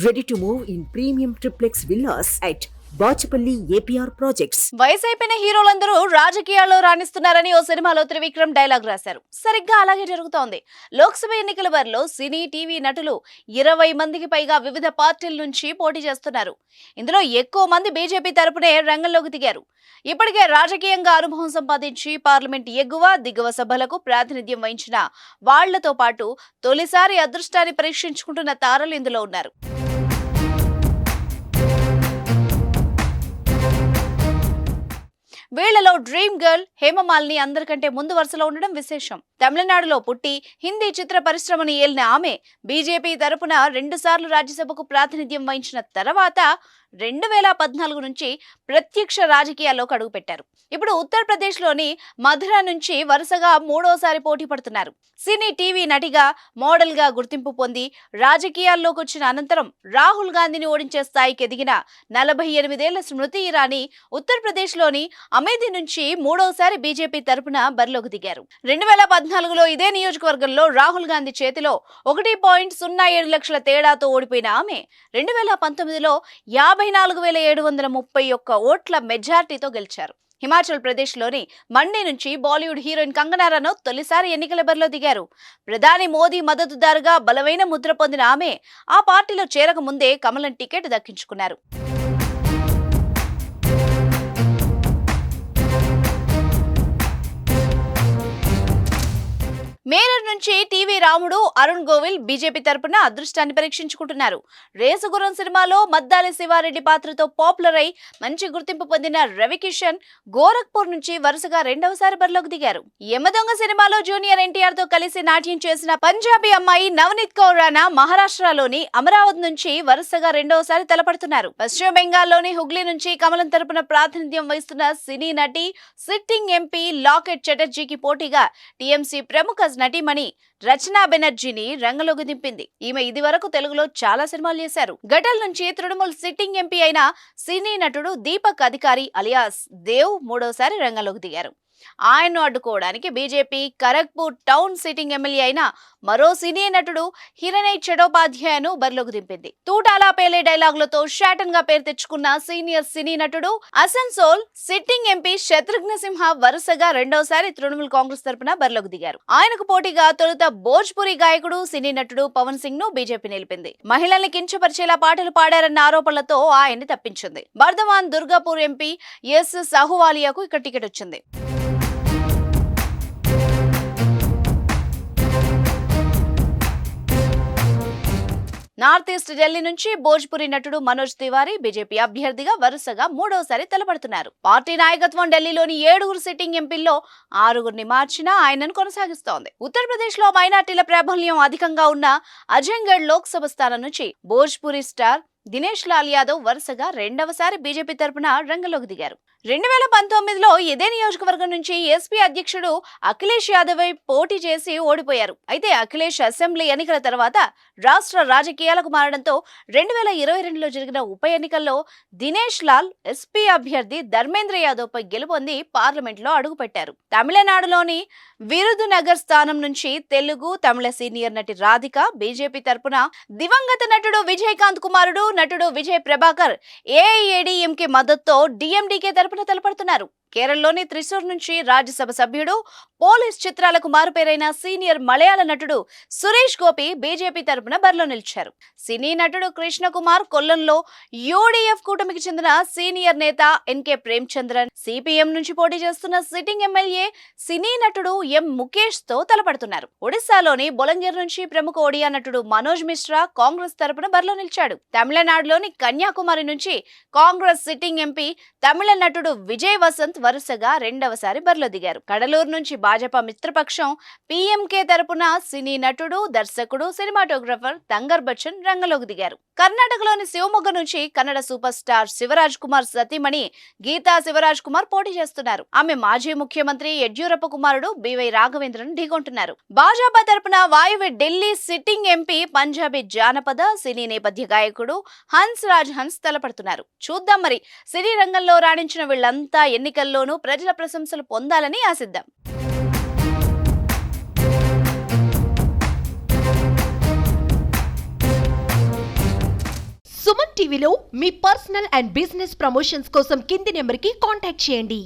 Ready to move in premium triplex villas at Bachupally APR projects. వయసు అయిపోయిన హీరోలందరూ రాజకీయాల్లో రాణిస్తున్నారని ఓ సినిమాలో త్రివిక్రమ్ డైలాగ్ రాశారు. సరిగ్గా అలాగే జరుగుతోంది. లోక్సభ ఎన్నికల బరిలో సినీ, టీవీ నటులు 20 మందికి పైగా వివిధ పార్టీల నుంచి పోటీ చేస్తున్నారు. ఇందులో ఎక్కువ మంది బీజేపీ తరపునే రంగంలోకి దిగారు. ఇప్పటికే రాజకీయంగా అనుభవం సంపాదించి పార్లమెంట్ ఎగువ, దిగువ సభలకు ప్రాతినిధ్యం వహించిన వాళ్లతో పాటు తొలిసారి అదృష్టాన్ని పరీక్షించుకుంటున్న తారలు ఇందులో ఉన్నారు. వీళ్లలో డ్రీమ్ గర్ల్ హేమమాలిని అందరికంటే ముందు వరుసలో ఉండడం విశేషం. తమిళనాడులో పుట్టి హిందీ చిత్ర పరిశ్రమను ఏలిన ఆమె బీజేపీ తరపున 2 సార్లు రాజ్యసభకు ప్రాతినిధ్యం వహించిన తర్వాత 2014 నుంచి ప్రత్యక్ష రాజకీయాల్లోకి అడుగుపెట్టారు. ఇప్పుడు ఉత్తరప్రదేశ్లోని మధుర నుంచి వరుసగా 3వసారి పోటీ పడుతున్నారు. సినీ, టీవీ నటిగా, మోడల్గా గుర్తింపు పొంది రాజకీయాల్లోకి వచ్చిన అనంతరం రాహుల్ గాంధీని ఓడించే స్థాయికి ఎదిగిన 48 ఏళ్ల స్మృతి ఇరానీ ఉత్తరప్రదేశ్లోని అమేథీ నుంచి 3వసారి బీజేపీ తరపున బరిలోకి దిగారు. 2014లో ఇదే నియోజకవర్గంలో రాహుల్ గాంధీ చేతిలో 1.07 లక్షల తేడాతో ఓడిపోయిన ఆమె 2019లో 54,731 ఓట్ల మెజార్టీతో గెలిచారు. హిమాచల్ ప్రదేశ్లోని మండి నుంచి బాలీవుడ్ హీరోయిన్ కంగనా రనౌత్ తొలిసారి ఎన్నికల బరిలో దిగారు. ప్రధాని మోదీ మద్దతుదారుగా బలమైన ముద్ర పొందిన ఆమె ఆ పార్టీలో చేరక ముందే కమలం టికెట్ దక్కించుకున్నారు. మేరర్ నుంచి టీవీ రాముడు, అరుణ్ గోవిల్ బీజేపీ తరపున అదృష్టాన్ని పరీక్షించుకుంటున్నారు. రేసుగుర్రం సినిమాలో మద్దాలి శివారెడ్డి పాత్రతో పాపులర్ అయి మంచి గుర్తింపు పొందిన రవికిషన్ గోరఖ్పూర్ నుంచి వరుసగా 2వసారి బరిలోకి దిగారు. యమదొంగ సినిమాలో జూనియర్ ఎన్టీఆర్ తో కలిసి నాట్యం చేసిన పంజాబీ అమ్మాయి నవనీత్ కౌర్ రాణా మహారాష్ట్రలోని అమరావతి నుంచి వరుసగా 2వసారి తలపడుతున్నారు. పశ్చిమ బెంగాల్లోని హుగ్లీ నుంచి కమలం తరపున ప్రాతినిధ్యం వహిస్తున్న సినీ నటి, సిట్టింగ్ ఎంపీ లాకెట్ చటర్జీకి పోటీగా టీఎంసీ ప్రముఖ నటిమణి రచనా బెనర్జీని రంగంలోకి దింపింది. ఈమె ఇది వరకు తెలుగులో చాలా సినిమాలు చేశారు. గటల్ నుంచి తృణమూల్ సిట్టింగ్ ఎంపీ అయిన సినీ నటుడు దీపక్ అధికారి అలియాస్ దేవ్ 3వసారి రంగంలోకి దిగారు. ఆయన్ను అడ్డుకోవడానికి BJP Kharagpur town sitting MLA అయిన మరో సినీ నటుడు హిరణయ్ చటోపాధ్యాయను బరిలోకి దింపింది. తూటాలా పేలే డైలాగులతో షాటన్ గా పేరు తెచ్చుకున్న సీనియర్ సినీ నటుడు అసన్సోల్ సిట్టింగ్ ఎంపీ శత్రుఘ్న సింహ వరుసగా 2వసారి తృణమూల్ కాంగ్రెస్ తరపున బరిలోకి దిగారు. ఆయనకు పోటీగా తొలుత భోజ్పురి గాయకుడు, సినీ నటుడు పవన్ సింగ్ ను బీజేపీ నిలిపింది. మహిళల్ని కించపరిచేలా పాటలు పాడారన్న ఆరోపణలతో ఆయన్ని తప్పించింది. బర్ధమాన్ దుర్గాపూర్ ఎంపీ ఎస్ సహువాలియాకు ఇక్కడ టికెట్ వచ్చింది. నార్త్ ఈస్ట్ ఢిల్లీ నుంచి భోజ్పురి నటుడు మనోజ్ తివారీ బీజేపీ అభ్యర్థిగా వరుసగా 3వసారి తలపడుతున్నారు. పార్టీ నాయకత్వం ఢిల్లీలోని 7 సిట్టింగ్ ఎంపీల్లో 6 మార్చినా ఆయనను కొనసాగిస్తోంది. ఉత్తరప్రదేశ్ లో మైనార్టీల ప్రాబల్యం అధికంగా ఉన్న అజంగఢ్ లోక్సభ స్థానం నుంచి భోజ్పురి స్టార్ దినేష్ లాల్ యాదవ్ వరుసగా 2వసారి బీజేపీ తరపున రంగంలోకి దిగారు. 2019లో ఇదే నియోజకవర్గం నుంచి ఎస్పీ అధ్యక్షుడు అఖిలేష్ యాదవ్ పోటీ చేసి ఓడిపోయారు. అయితే అఖిలేష్ అసెంబ్లీ ఎన్నికల తర్వాత రాష్ట్ర రాజకీయాలకు మారడంతో 2022లో జరిగిన ఉప ఎన్నికల్లో దినేష్ లాల్ ఎస్పీ అభ్యర్థి ధర్మేంద్ర యాదవ్ పై గెలుపొంది పార్లమెంట్ లో అడుగుపెట్టారు. తమిళనాడులోని విరుదునగర్ స్థానం నుంచి తెలుగు, తమిళ సీనియర్ నటి రాధిక బీజేపీ తరపున, దివంగత నటుడు విజయకాంత్ కుమారుడు నటుడు విజయ్ ప్రభాకర్ ఏఐఏడీఎంకే మద్దతుతో డిఎండికే తరపున తలపడుతున్నారు. కేరళలోని త్రిశూర్ నుంచి రాజ్యసభ సభ్యుడు, పోలీస్ చిత్రాలకు మారుపేరైన సీనియర్ మలయాళ నటుడు సురేష్ గోపి బీజేపీ తరపున బరిలో నిలిచారు. సినీ నటుడు కృష్ణ కుమార్ కొల్లంలో యూడీఎఫ్ కూటమికి చెందిన సీనియర్ నేత ఎన్కే ప్రేమచంద్రన్, సిపిఎం నుంచి పోటీ చేస్తున్న సిట్టింగ్ ఎమ్మెల్యే సినీ నటుడు ఎం ముఖేష్ తో తలపడుతున్నారు. ఒడిశాలోని బొలంగిర్ నుంచి ప్రముఖ ఒడియా నటుడు మనోజ్ మిశ్రా కాంగ్రెస్ తరపున బరిలో నిలిచాడు. తమిళనాడులోని కన్యాకుమారి నుంచి కాంగ్రెస్ సిట్టింగ్ ఎంపీ తమిళ నటుడు విజయ్ వసంత్ వరుసగా 2వసారి బరిలో దిగారు. కడలూరు నుంచి భాజపా మిత్రపక్షం పీఎంకే తరపున సినీ నటుడు, దర్శకుడు, సినిమాటోగ్రఫర్ తంగర్ బచ్చన్ రంగంలోకి దిగారు. కర్ణాటకలోని శివమొగ్గ నుంచి కన్నడ సూపర్ స్టార్ శివరాజ్ కుమార్ సతీమణి గీతా శివరాజ్ కుమార్ పోటీ చేస్తున్నారు. ఆమె మాజీ ముఖ్యమంత్రి యడ్యూరప్ప కుమారుడు బివై రాఘవేంద్రన్ ఢీకొంటున్నారు. భాజపా తరపున వాయువ్య ఢిల్లీ సిట్టింగ్ ఎంపీ పంజాబీ జానపద సినీ నేపథ్య గాయకుడు హన్స్ రాజ్ హన్స్ తలపడుతున్నారు. చూద్దాం మరి సినీ రంగంలో రాణించిన వీళ్లంతా ఎన్నికల్లోనూ ప్రజల ప్రశంసలు పొందాలని ఆశిద్దాం. సుమన్ టీవీలో మీ పర్సనల్ అండ్ బిజినెస్ ప్రమోషన్స్ కోసం కింది నెంబర్కి కాంటాక్ట్ చేయండి.